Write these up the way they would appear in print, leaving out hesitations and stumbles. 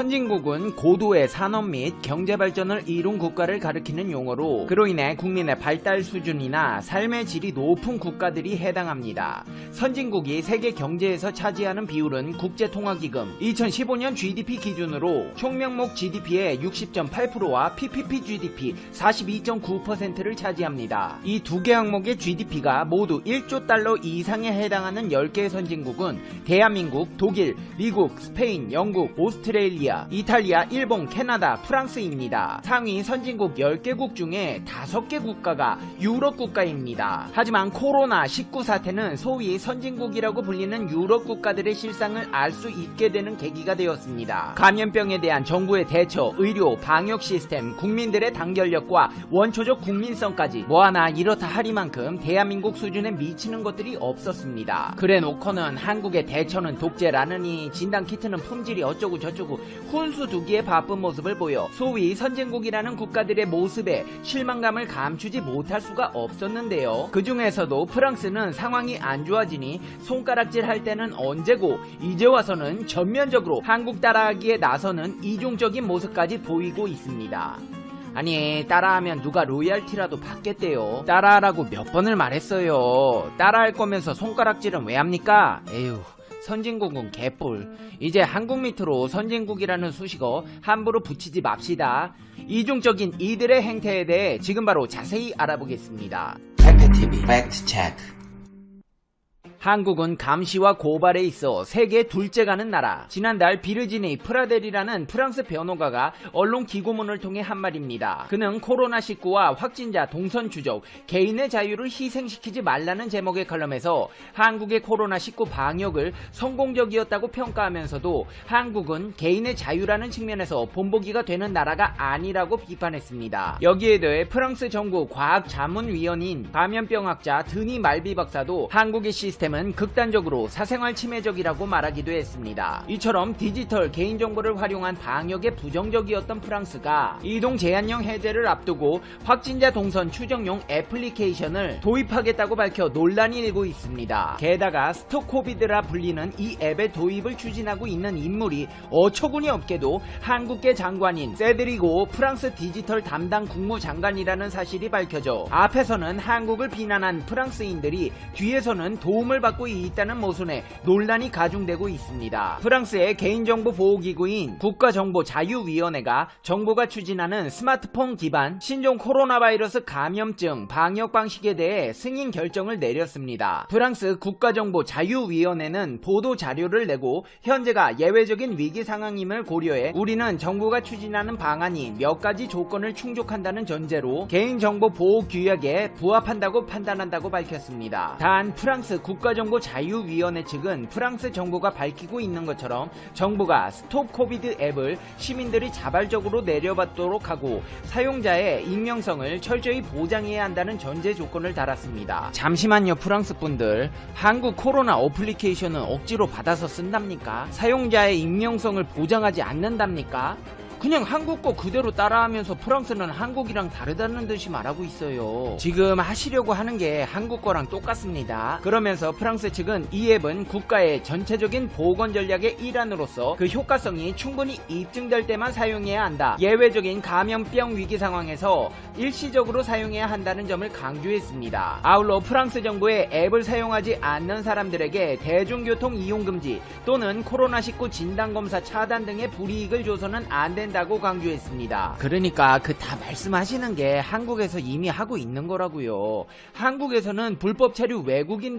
선진국은 고도의 산업 및 경제 발전을 이룬 국가를 가리키는 용어로 그로 인해 국민의 발달 수준이나 삶의 질이 높은 국가들이 해당합니다. 선진국이 세계 경제에서 차지하는 비율은 국제통화기금 2015년 GDP 기준으로 총명목 GDP의 60.8%와 PPP GDP 42.9%를 차지합니다. 이 두 개 항목의 GDP가 모두 1조 달러 이상에 해당하는 10개의 선진국은 대한민국, 독일, 미국, 스페인, 영국, 오스트레일리아, 이탈리아, 일본, 캐나다, 프랑스입니다. 상위 선진국 10개국 중에 5개 국가가 유럽 국가입니다. 하지만 코로나19 사태는 소위 선진국이라고 불리는 유럽 국가들의 실상을 알 수 있게 되는 계기가 되었습니다. 감염병에 대한 정부의 대처, 의료, 방역 시스템, 국민들의 단결력과 원초적 국민성까지 뭐 하나 이렇다 하리만큼 대한민국 수준에 미치는 것들이 없었습니다. 그래 놓고는 한국의 대처는 독재라느니 진단키트는 품질이 어쩌고 저쩌고 훈수두기에 바쁜 모습을 보여 소위 선진국이라는 국가들의 모습에 실망감을 감추지 못할 수가 없었는데요. 그 중에서도 프랑스는 상황이 안 좋아지니 손가락질 할 때는 언제고 이제 와서는 전면적으로 한국 따라하기에 나서는 이중적인 모습까지 보이고 있습니다. 아니, 따라하면 누가 로얄티라도 받겠대요. 따라하라고 몇 번을 말했어요. 따라할 거면서 손가락질은 왜 합니까? 에휴, 선진국은 개뿔. 이제 한국 밑으로 선진국이라는 수식어 함부로 붙이지 맙시다. 이중적인 이들의 행태에 대해 지금 바로 자세히 알아보겠습니다. 팩트TV 팩트체크. 한국은 감시와 고발에 있어 세계 둘째 가는 나라. 지난달 비르지니 프라델이라는 프랑스 변호가가 언론 기고문을 통해 한 말입니다. 그는 코로나19와 확진자 동선 추적, 개인의 자유를 희생시키지 말라는 제목의 칼럼에서 한국의 코로나19 방역을 성공적이었다고 평가하면서도 한국은 개인의 자유라는 측면에서 본보기가 되는 나라가 아니라고 비판했습니다. 여기에 대해 프랑스 정부 과학자문위원인 감염병학자 드니 말비 박사도 한국의 시스템은 극단적으로 사생활 침해적이라고 말하기도 했습니다. 이처럼 디지털 개인정보를 활용한 방역에 부정적이었던 프랑스가 이동 제한령 해제를 앞두고 확진자 동선 추정용 애플리케이션을 도입하겠다고 밝혀 논란이 일고 있습니다. 게다가 스톱코비드라 불리는 이 앱의 도입을 추진하고 있는 인물이 어처구니 없게도 한국계 장관인 세드리고 프랑스 디지털 담당 국무장관이라는 사실이 밝혀져 앞에서는 한국을 비난한 프랑스인들이 뒤에서는 도움을 받고 있다는 모순에 논란이 가중되고 있습니다. 프랑스의 개인정보 보호기구인 국가정보자유위원회가 정부가 추진하는 스마트폰 기반 신종 코로나 바이러스 감염증 방역 방식에 대해 승인 결정을 내렸습니다. 프랑스 국가정보자유위원회는 보도 자료를 내고 현재가 예외적인 위기 상황임을 고려해 우리는 정부가 추진하는 방안이 몇 가지 조건을 충족한다는 전제로 개인정보 보호 규약에 부합한다고 판단한다고 밝혔습니다. 단 프랑스 국가정보자유위원회 측은 프랑스 정부가 밝히고 있는 것처럼 정부가 스톱 코비드 앱을 시민들이 자발적으로 내려받도록 하고 사용자의 익명성을 철저히 보장해야 한다는 전제 조건을 달았습니다. 잠시만요, 프랑스 분들. 한국 코로나 어플리케이션은 억지로 받아서 쓴답니까? 사용자의 익명성을 보장하지 않는답니까? 그냥 한국 거 그대로 따라하면서 프랑스는 한국이랑 다르다는 듯이 말하고 있어요. 지금 하시려고 하는 게 한국 거랑 똑같습니다. 그러면서 프랑스 측은 이 앱은 국가의 전체적인 보건 전략의 일환으로서 그 효과성이 충분히 입증될 때만 사용해야 한다. 예외적인 감염병 위기 상황에서 일시적으로 사용해야 한다는 점을 강조했습니다. 아울러 프랑스 정부의 앱을 사용하지 않는 사람들에게 대중교통 이용 금지 또는 코로나19 진단검사 차단 등의 불이익을 줘서는 안 된다고 강조했습니다. 그러니까 그 다 말씀하시는 게 한국에서 이미 하고 있는 거라고요. 한국에서는 불법 체류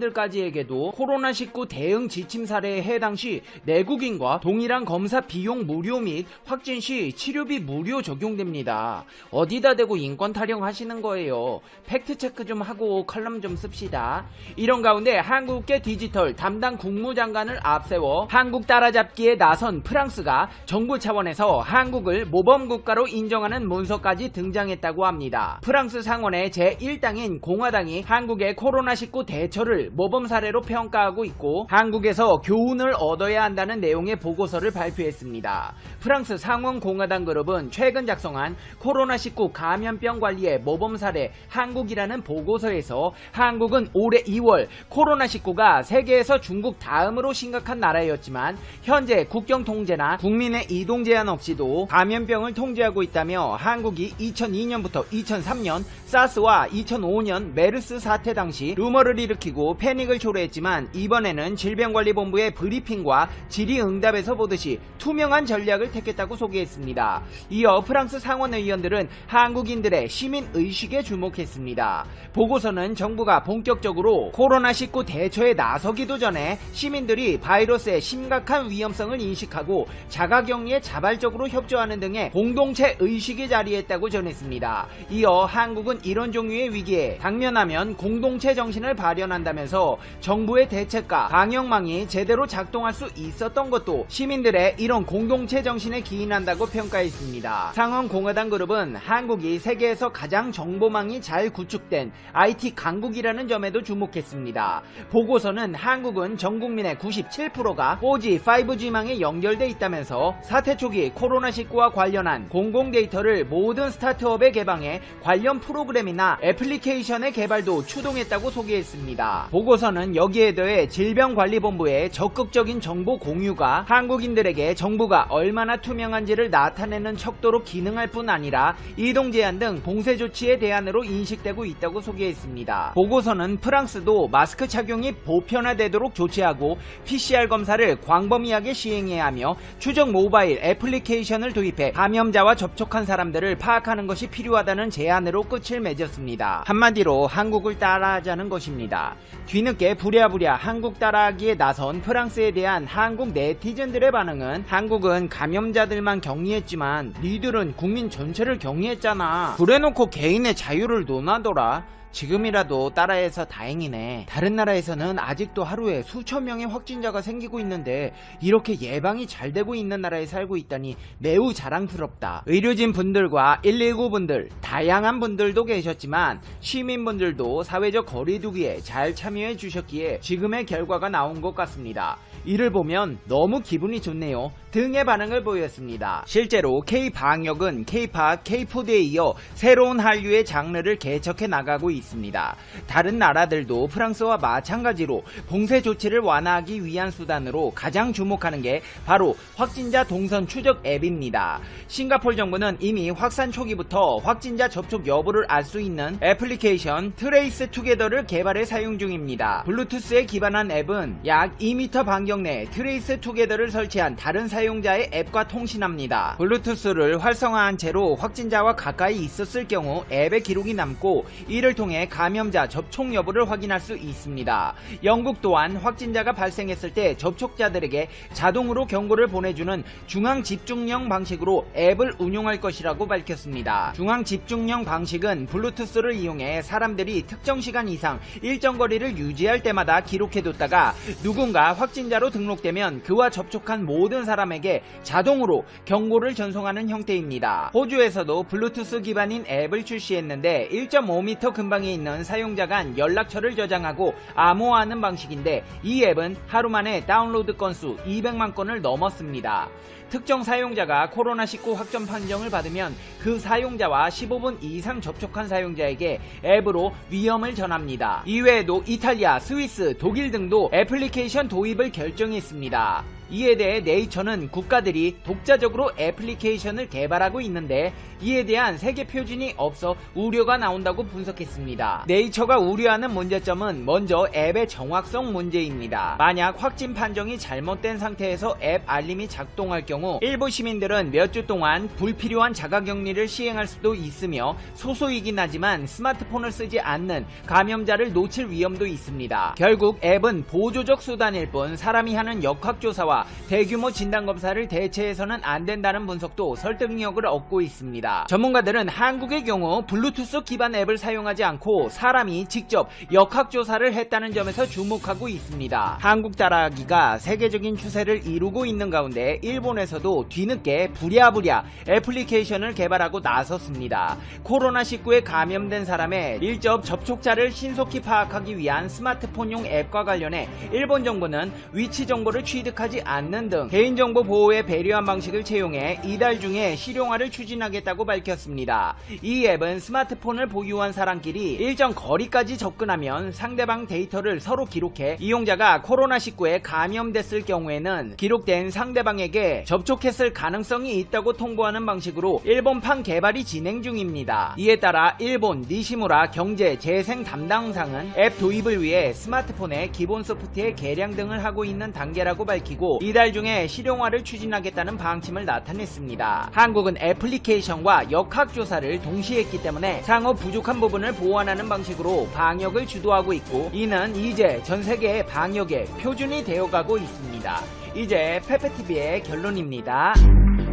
외국인들까지에게도 코로나19 대응 지침 사례에 해당 시 내국인과 동일한 검사 비용 무료 및 확진 시 치료비 무료 적용됩니다. 어디다 대고 인권 타령하시는 거예요. 팩트체크 좀 하고 칼럼 좀 씁시다. 이런 가운데 한국계 디지털 담당 국무장관을 앞세워 한국 따라잡기에 나선 프랑스가 정부 차원에서 한국 한국을 모범국가로 인정하는 문서까지 등장했다고 합니다. 프랑스 상원의 제1당인 공화당이 한국의 코로나19 대처를 모범 사례로 평가하고 있고 한국에서 교훈을 얻어야 한다는 내용의 보고서를 발표했습니다. 프랑스 상원 공화당 그룹은 최근 작성한 코로나19 감염병 관리의 모범 사례 한국이라는 보고서에서 한국은 올해 2월 코로나19가 세계에서 중국 다음으로 심각한 나라였지만 현재 국경 통제나 국민의 이동 제한 없이도 감염병을 통제하고 있다며 한국이 2002년부터 2003년 사스와 2005년 메르스 사태 당시 루머를 일으키고 패닉을 초래했지만 이번에는 질병관리본부의 브리핑과 질의응답에서 보듯이 투명한 전략을 택했다고 소개했습니다. 이어 프랑스 상원 의원들은 한국인들의 시민의식에 주목했습니다. 보고서는 정부가 본격적으로 코로나19 대처에 나서기도 전에 시민들이 바이러스의 심각한 위험성을 인식하고 자가격리에 자발적으로 협조하는 등의 공동체 의식이 자리했다고 전했습니다. 이어 한국은 이런 종류의 위기에 당면하면 공동체 정신을 발현한다면서 정부의 대책과 방역망이 제대로 작동할 수 있었던 것도 시민들의 이런 공동체 정신에 기인한다고 평가했습니다. 상원 공화당 그룹은 한국이 세계에서 가장 정보망이 잘 구축된 IT 강국이라는 점에도 주목했습니다. 보고서는 한국은 전 국민의 97%가 4G, 5G망에 연결돼 있다면서 사태 초기 코로나19와 관련한 공공 데이터를 모든 스타트업에 개방해 관련 프로그램이나 애플리케이션의 개발도 추동했다고 소개했습니다. 보고서는 여기에 더해 질병관리본부의 적극적인 정보 공유가 한국인들에게 정부가 얼마나 투명한지를 나타내는 척도로 기능할 뿐 아니라 이동 제한 등 봉쇄 조치의 대안으로 인식되고 있다고 소개했습니다. 보고서는 프랑스도 마스크 착용이 보편화되도록 조치하고 PCR 검사를 광범위하게 시행해야 하며 추적 모바일 애플리케이션을 도입해 감염자와 접촉한 사람들을 파악하는 것이 필요하다는 제안으로 끝을 맺었습니다. 한마디로 한국을 따라하자는 것입니다. 뒤늦게 부랴부랴 한국 따라하기에 나선 프랑스에 대한 한국 네티즌들의 반응은 한국은 감염자들만 격리했지만 니들은 국민 전체를 격리했잖아. 그래놓고 개인의 자유를 논하더라. 지금이라도 따라해서 다행이네. 다른 나라에서는 아직도 하루에 수천 명의 확진자가 생기고 있는데 이렇게 예방이 잘 되고 있는 나라에 살고 있다니 매우 자랑스럽다. 의료진 분들과 119 분들, 다양한 분들도 계셨지만 시민분들도 사회적 거리두기에 잘 참여해 주셨기에 지금의 결과가 나온 것 같습니다. 이를 보면 너무 기분이 좋네요 등의 반응을 보였습니다. 실제로 K-방역은 K-팝, K-푸드에 이어 새로운 한류의 장르를 개척해 나가고 있습니다. 다른 나라들도 프랑스와 마찬가지로 봉쇄 조치를 완화하기 위한 수단으로 가장 주목하는 게 바로 확진자 동선 추적 앱입니다. 싱가포르 정부는 이미 확산 초기부터 확진자 접촉 여부를 알 수 있는 애플리케이션 트레이스 투게더를 개발해 사용 중입니다. 블루투스에 기반한 앱은 약 2m 반경 내 트레이스 투게더를 설치한 다른 사용자의 앱과 통신합니다. 블루투스를 활성화한 채로 확진자와 가까이 있었을 경우 앱의 기록이 남고 이를 통해 감염자 접촉 여부를 확인할 수 있습니다. 영국 또한 확진자가 발생했을 때 접촉자들에게 자동으로 경고를 보내주는 중앙 집중형 방식으로 앱을 운용할 것이라고 밝혔습니다. 중앙 집중형 방식은 블루투스를 이용해 사람들이 특정 시간 이상 일정 거리를 유지할 때마다 기록해뒀다가 누군가 확진자로 등록되면 그와 접촉한 모든 사람에게 자동으로 경고를 전송하는 형태입니다. 호주에서도 블루투스 기반인 앱을 출시했는데 1.5m 근방에 있는 사용자 간 연락처를 저장하고 암호화하는 방식인데 이 앱은 하루 만에 다운로드 건수 200만 건을 넘었습니다. 특정 사용자가 코로나19 확정 판정을 받으면 그 사용자와 15분 이상 접촉한 사용자에게 앱으로 위험을 전합니다. 이외에도 이탈리아, 스위스, 독일 등도 애플리케이션 도입을 결정했습니다. 이에 대해 네이처는 국가들이 독자적으로 애플리케이션을 개발하고 있는데 이에 대한 세계 표준이 없어 우려가 나온다고 분석했습니다. 네이처가 우려하는 문제점은 먼저 앱의 정확성 문제입니다. 만약 확진 판정이 잘못된 상태에서 앱 알림이 작동할 경우 일부 시민들은 몇 주 동안 불필요한 자가격리를 시행할 수도 있으며 소소이긴 하지만 스마트폰을 쓰지 않는 감염자를 놓칠 위험도 있습니다. 결국 앱은 보조적 수단일 뿐 사람이 하는 역학조사와 대규모 진단검사를 대체해서는 안 된다는 분석도 설득력을 얻고 있습니다. 전문가들은 한국의 경우 블루투스 기반 앱을 사용하지 않고 사람이 직접 역학조사를 했다는 점에서 주목하고 있습니다. 한국 따라하기가 세계적인 추세를 이루고 있는 가운데 일본에서 일본에서도 뒤늦게 부랴부랴 애플리케이션을 개발하고 나섰습니다. 코로나19에 감염된 사람의 밀접 접촉자를 신속히 파악하기 위한 스마트폰용 앱과 관련해 일본 정부는 위치 정보를 취득하지 않는 등 개인정보 보호에 배려한 방식을 채용해 이달 중에 실용화를 추진하겠다고 밝혔습니다. 이 앱은 스마트폰을 보유한 사람끼리 일정 거리까지 접근하면 상대방 데이터를 서로 기록해 이용자가 코로나19에 감염됐을 경우에는 기록된 상대방에게 접촉했을 가능성이 있다고 통보하는 방식으로 일본판 개발이 진행 중입니다. 이에 따라 일본 니시무라 경제 재생 담당상은 앱 도입을 위해 스마트폰의 기본 소프트웨어 개량 등을 하고 있는 단계라고 밝히고 이달 중에 실용화를 추진하겠다는 방침을 나타냈습니다. 한국은 애플리케이션과 역학조사를 동시에 했기 때문에 상호 부족한 부분을 보완하는 방식으로 방역을 주도하고 있고 이는 이제 전 세계의 방역의 표준이 되어가고 있습니다. 이제 페페TV의 결론입니다.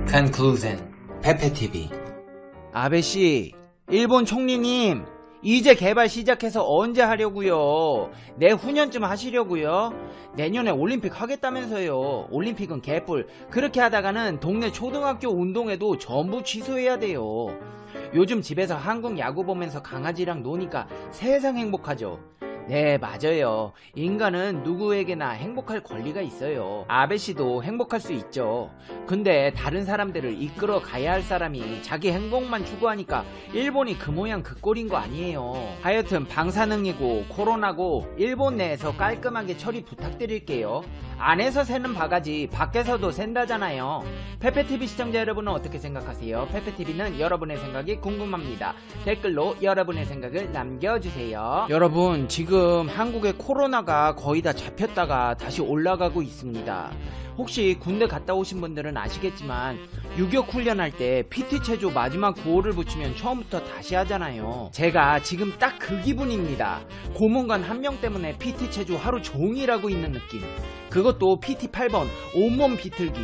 Conclusion. 페페TV. 아베씨, 일본 총리님, 이제 개발 시작해서 언제 하려고요? 내후년쯤 하시려고요? 내년에 올림픽 하겠다면서요. 올림픽은 개뿔. 그렇게 하다가는 동네 초등학교 운동회도 전부 취소해야 돼요. 요즘 집에서 한국 야구 보면서 강아지랑 노니까 세상 행복하죠. 네, 맞아요. 인간은 누구에게나 행복할 권리가 있어요. 아베씨도 행복할 수 있죠. 근데 다른 사람들을 이끌어 가야 할 사람이 자기 행복만 추구하니까 일본이 그 모양 그 꼴인 거 아니에요. 하여튼 방사능이고 코로나고 일본 내에서 깔끔하게 처리 부탁드릴게요. 안에서 새는 바가지 밖에서도 샌다잖아요. 페페TV 시청자 여러분은 어떻게 생각하세요? 페페TV는 여러분의 생각이 궁금합니다. 댓글로 여러분의 생각을 남겨주세요. 여러분, 지금 한국의 코로나가 거의 다 잡혔다가 다시 올라가고 있습니다. 혹시 군대 갔다 오신 분들은 아시겠지만 유격 훈련할 때 PT 체조 마지막 구호를 붙이면 처음부터 다시 하잖아요. 제가 지금 딱 그 기분입니다. 고문관 한 명 때문에 PT 체조 하루 종일 하고 있는 느낌. 그것도 PT 8번 온몸 비틀기.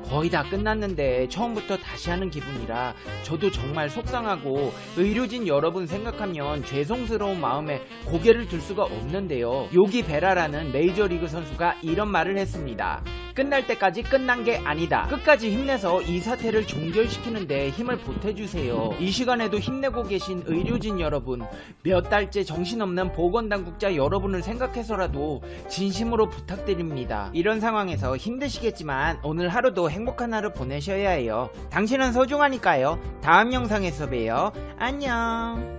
거의 다 끝났는데 처음부터 다시 하는 기분이라 저도 정말 속상하고 의료진 여러분 생각하면 죄송스러운 마음에 고개를 들 수가 없는데요. 요기 베라라는 메이저리그 선수가 이런 말을 했습니다. 끝날 때까지 끝난 게 아니다. 끝까지 힘내서 이 사태를 종결시키는데 힘을 보태주세요. 이 시간에도 힘내고 계신 의료진 여러분, 몇 달째 정신없는 보건당국자 여러분을 생각해서라도 진심으로 부탁드립니다. 이런 상황에서 힘드시겠지만 오늘 하루도 행복한 하루 보내셔야 해요. 당신은 소중하니까요. 다음 영상에서 봬요. 안녕.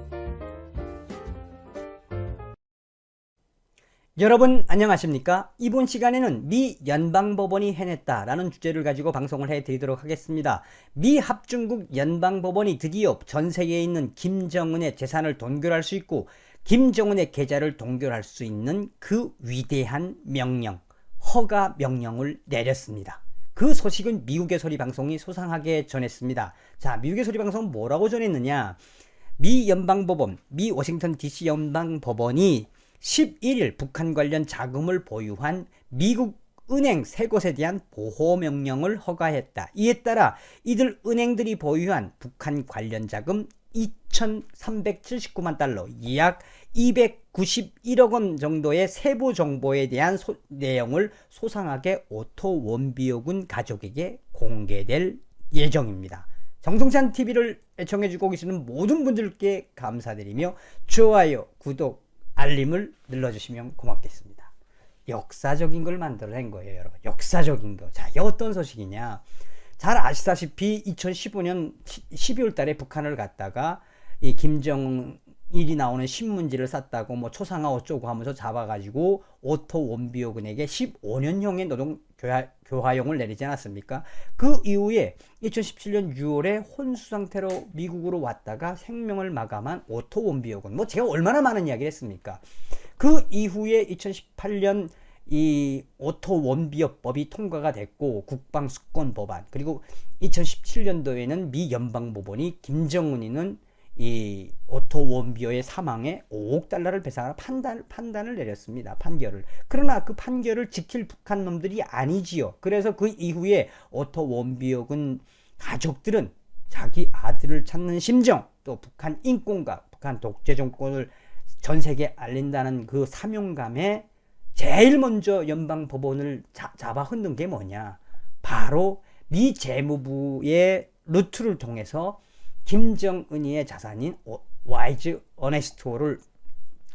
여러분 안녕하십니까? 이번 시간에는 미 연방법원이 해냈다라는 주제를 가지고 방송을 해드리도록 하겠습니다. 미 합중국 연방법원이 드디어 전 세계에 있는 김정은의 재산을 동결할 수 있고 김정은의 계좌를 동결할 수 있는 그 위대한 명령, 허가 명령을 내렸습니다. 그 소식은 미국의 소리방송이 소상하게 전했습니다. 자, 미국의 소리방송은 뭐라고 전했느냐? 미 연방법원, 미 워싱턴 DC 연방법원이 11일 북한 관련 자금을 보유한 미국 은행 3곳에 대한 보호명령을 허가했다. 이에 따라 이들 은행들이 보유한 북한 관련 자금 2,379만 달러, 약 291억 원 정도의 세부 정보에 대한 내용을 소상하게 오토 원비오군 가족에게 공개될 예정입니다. 정성찬 TV를 애청해주고 계시는 모든 분들께 감사드리며 좋아요, 구독, 알림을 눌러주시면 고맙겠습니다. 역사적인 걸 만들어낸 거예요, 여러분. 역사적인 거. 자, 이게 어떤 소식이냐? 잘 아시다시피 2015년 12월 달에 북한을 갔다가 이 김정일이 나오는 신문지를 쌌다고 뭐 초상화 어쩌고 하면서 잡아가지고 오토 원비오군에게 15년형의 노동 교화용을 내리지 않았습니까? 그 이후에 2017년 6월에 혼수 상태로 미국으로 왔다가 생명을 마감한 오토 원비오군. 뭐 제가 얼마나 많은 이야기를 했습니까? 그 이후에 2018년 이 오토 원비어법이 통과가 됐고 국방수권 법안, 그리고 2017년도에는 미 연방법원이 김정은이는 이 오토 원비어의 사망에 5억 달러를 배상하는 판단을 내렸습니다. 판결을. 그러나 그 판결을 지킬 북한 놈들이 아니지요. 그래서 그 이후에 오토 원비어군 가족들은 자기 아들을 찾는 심정, 또 북한 인권과 북한 독재 정권을 전 세계에 알린다는 그 사명감에 제일 먼저 연방법원을 잡아 흔든 게 뭐냐? 바로 미 재무부의 루트를 통해서 김정은이의 자산인 와이즈 어네스토를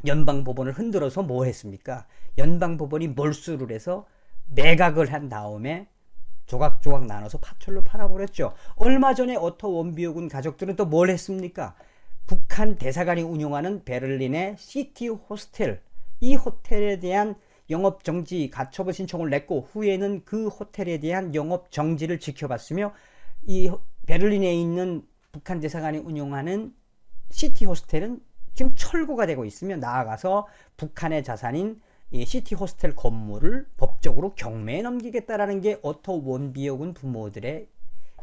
연방법원을 흔들어서 뭐 했습니까? 연방법원이 몰수를 해서 매각을 한 다음에 조각조각 나눠서 파철로 팔아버렸죠. 얼마 전에 오토 원비오군 가족들은 또 뭘 했습니까? 북한 대사관이 운영하는 베를린의 시티 호스텔, 이 호텔에 대한 영업정지 가처분 신청을 냈고 후에는 그 호텔에 대한 영업정지를 지켜봤으며 이 베를린에 있는 북한 대사관이 운영하는 시티 호스텔은 지금 철거가 되고 있으며 나아가서 북한의 자산인 이 시티 호스텔 건물을 법적으로 경매에 넘기겠다라는 게 오토 원비오군 부모들의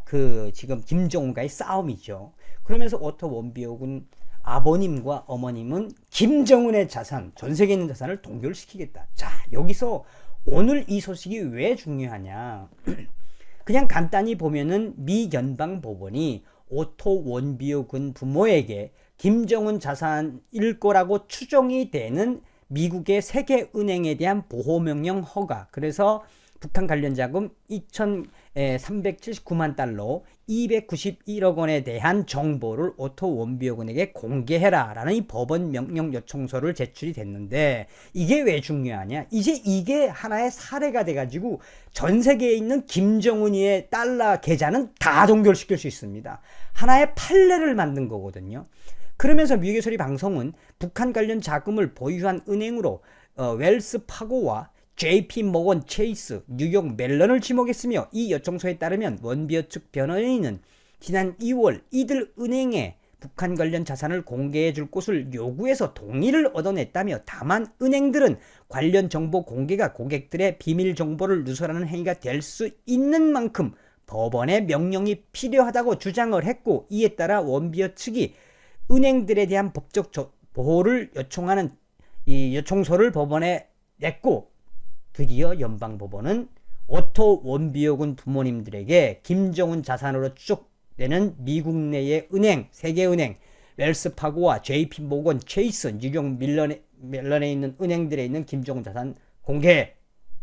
그 지금 김정은과의 싸움이죠. 그러면서 오토 원비오군 아버님과 어머님은 김정은의 자산, 전 세계에 있는 자산을 동결시키겠다. 자, 여기서 오늘 이 소식이 왜 중요하냐? 그냥 간단히 보면은 미 연방법원이 오토 원비오군 부모에게 김정은 자산일 거라고 추정이 되는 미국의 세계은행에 대한 보호명령 허가, 그래서 북한 관련 자금 2,379만 달러 291억 원에 대한 정보를 오토 원비오군에게 공개해라 라는 이 법원 명령 요청서를 제출이 됐는데 이게 왜 중요하냐? 이제 이게 하나의 사례가 돼가지고 전 세계에 있는 김정은이의 달러 계좌는 다 동결시킬 수 있습니다. 하나의 판례를 만든 거거든요. 그러면서 미국의 소리 방송은 북한 관련 자금을 보유한 은행으로 웰스 파고와 JP 모건 체이스, 뉴욕 멜런을 지목했으며 이 요청서에 따르면 원비어 측 변호인은 지난 2월 이들 은행에 북한 관련 자산을 공개해 줄 것을 요구해서 동의를 얻어냈다며 다만 은행들은 관련 정보 공개가 고객들의 비밀 정보를 누설하는 행위가 될 수 있는 만큼 법원의 명령이 필요하다고 주장을 했고 이에 따라 원비어 측이 은행들에 대한 법적 보호를 요청하는 이 요청서를 법원에 냈고 드디어 연방법원은 오토 원비오군 부모님들에게 김정은 자산으로 추적되는 미국 내의 은행, 세계은행, 웰스파고와 JP 모건 체이스, 뉴욕 멜런에 있는 은행들에 있는 김정은 자산 공개,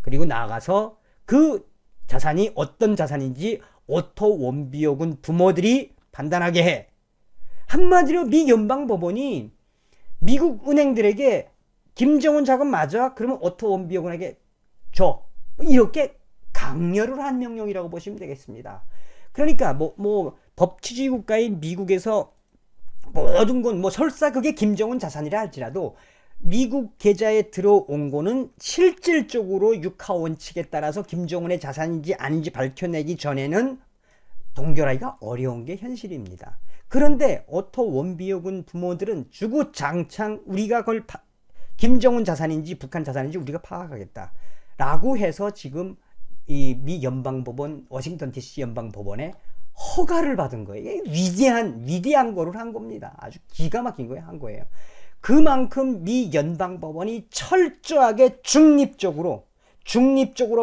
그리고 나아가서 그 자산이 어떤 자산인지 오토 원비오군 부모들이 판단하게 해. 한마디로 미 연방법원이 미국 은행들에게 김정은 자금 맞아? 그러면 오토 원비오군에게 줘. 이렇게 강요를 한 명령이라고 보시면 되겠습니다. 그러니까 법치주의 국가인 미국에서 모든 건 설사 그게 김정은 자산이라 할지라도 미국 계좌에 들어온 거는 실질적으로 육하 원칙에 따라서 김정은의 자산인지 아닌지 밝혀내기 전에는 동결하기가 어려운 게 현실입니다. 그런데 오토 원비오군 부모들은 주구장창 우리가 그걸 김정은 자산인지 북한 자산인지 우리가 파악하겠다 라고 해서 지금 이 미 연방법원 워싱턴 DC 연방법원에 허가를 받은 거예요. 위대한 거를 한 겁니다. 아주 기가 막힌 거에 한 거예요. 그만큼 미 연방법원이 철저하게 중립적으로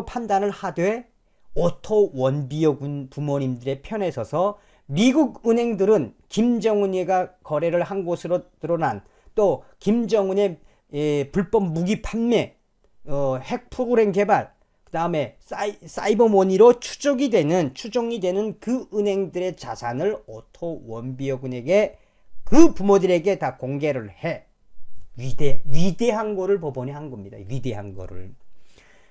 판단을 하되 오토 원비오군 부모님들의 편에 서서 미국 은행들은 김정은이가 거래를 한 것으로 드러난 또 김정은의 불법 무기 판매, 핵 프로그램 개발, 그 다음에 사이버머니로 추정이 되는 그 은행들의 자산을 오토 원비오군에게 그 부모들에게 다 공개를 해. 위대한 거를 법원이 한 겁니다. 위대한 거를.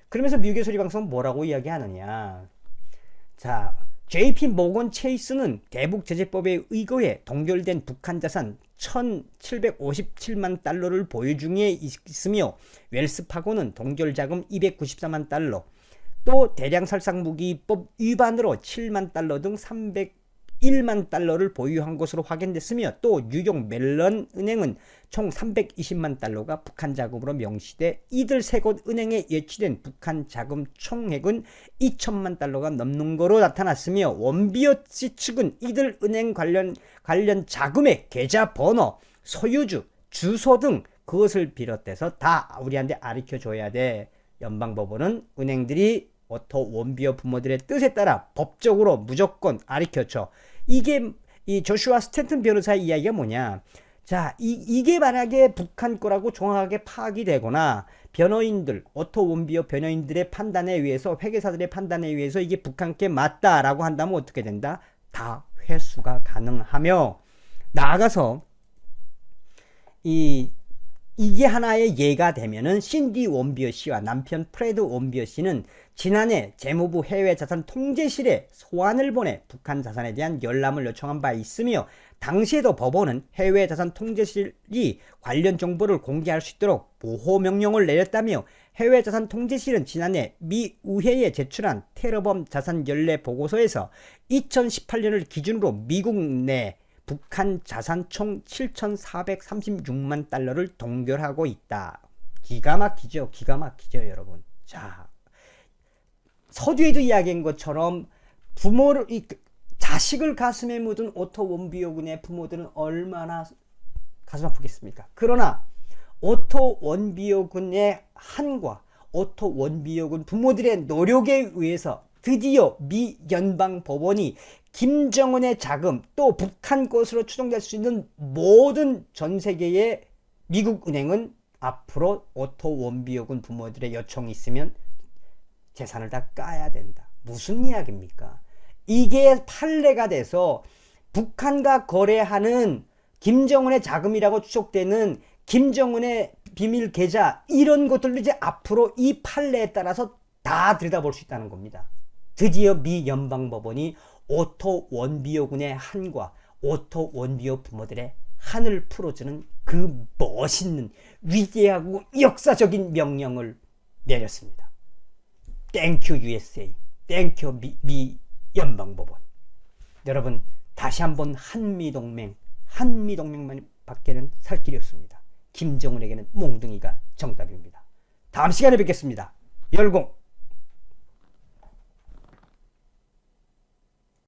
그러면서 미국의 소리방송은 뭐라고 이야기하느냐. 자, JP 모건 체이스는 대북제재법에 의거해 동결된 북한 자산 1,757만 달러를 보유 중에 있으며 웰스파고는 동결 자금 294만 달러, 또 대량 살상무기법 위반으로 7만 달러 등 301만 달러를 보유한 것으로 확인됐으며 또 뉴욕 멜런 은행은 총 320만 달러가 북한 자금으로 명시돼 이들 세 곳 은행에 예치된 북한 자금 총액은 2천만 달러가 넘는 거로 나타났으며 원비어치 측은 이들 은행 관련 자금의 계좌 번호, 소유주, 주소 등 그것을 비롯해서 다 우리한테 알려줘야 돼. 연방법원은 은행들이 오토 원비어 부모들의 뜻에 따라 법적으로 무조건 알려줘. 이게 이 조슈아 스탠튼 변호사의 이야기가 뭐냐. 자, 이게 만약에 북한 거라고 정확하게 파악이 되거나 변호인들, 오토 원비어 변호인들의 판단에 의해서, 회계사들의 판단에 의해서 이게 북한께 맞다라고 한다면 어떻게 된다? 다 회수가 가능하며, 나아가서 이게 하나의 예가 되면은 신디 원비어 씨와 남편 프레드 원비어 씨는 지난해 재무부 해외자산 통제실에 소환을 보내 북한 자산에 대한 열람을 요청한 바 있으며, 당시에도 법원은 해외자산 통제실이 관련 정보를 공개할 수 있도록 보호 명령을 내렸다며, 해외자산 통제실은 지난해 미 의회에 제출한 테러범 자산 연례 보고서에서 2018년을 기준으로 미국 내 북한 자산 총 7,436만 달러를 동결하고 있다. 기가 막히죠. 기가 막히죠, 여러분. 자, 서두에도 이야기한 것처럼 자식을 가슴에 묻은 오토 원비어군의 부모들은 얼마나 가슴 아프겠습니까? 그러나 오토 원비어군의 한과 오토 원비어군 부모들의 노력에 의해서 드디어 미 연방법원이 김정은의 자금, 또 북한 것으로 추정될 수 있는 모든 전 세계의 미국 은행은 앞으로 오토 원비어군 부모들의 요청이 있으면 재산을 다 까야 된다. 무슨 이야기입니까? 이게 판례가 돼서 북한과 거래하는 김정은의 자금이라고 추측되는 김정은의 비밀 계좌, 이런 것들도 이제 앞으로 이 판례에 따라서 다 들여다볼 수 있다는 겁니다. 드디어 미 연방법원이 오토 원비어군의 한과 오토 원비어 부모들의 한을 풀어주는 그 멋있는 위대하고 역사적인 명령을 내렸습니다. 땡큐 USA, 땡큐 미 연방법원. 여러분, 다시 한번 한미동맹만 밖에는 살 길이 없습니다. 김정은에게는 몽둥이가 정답입니다. 다음 시간에 뵙겠습니다. 열공!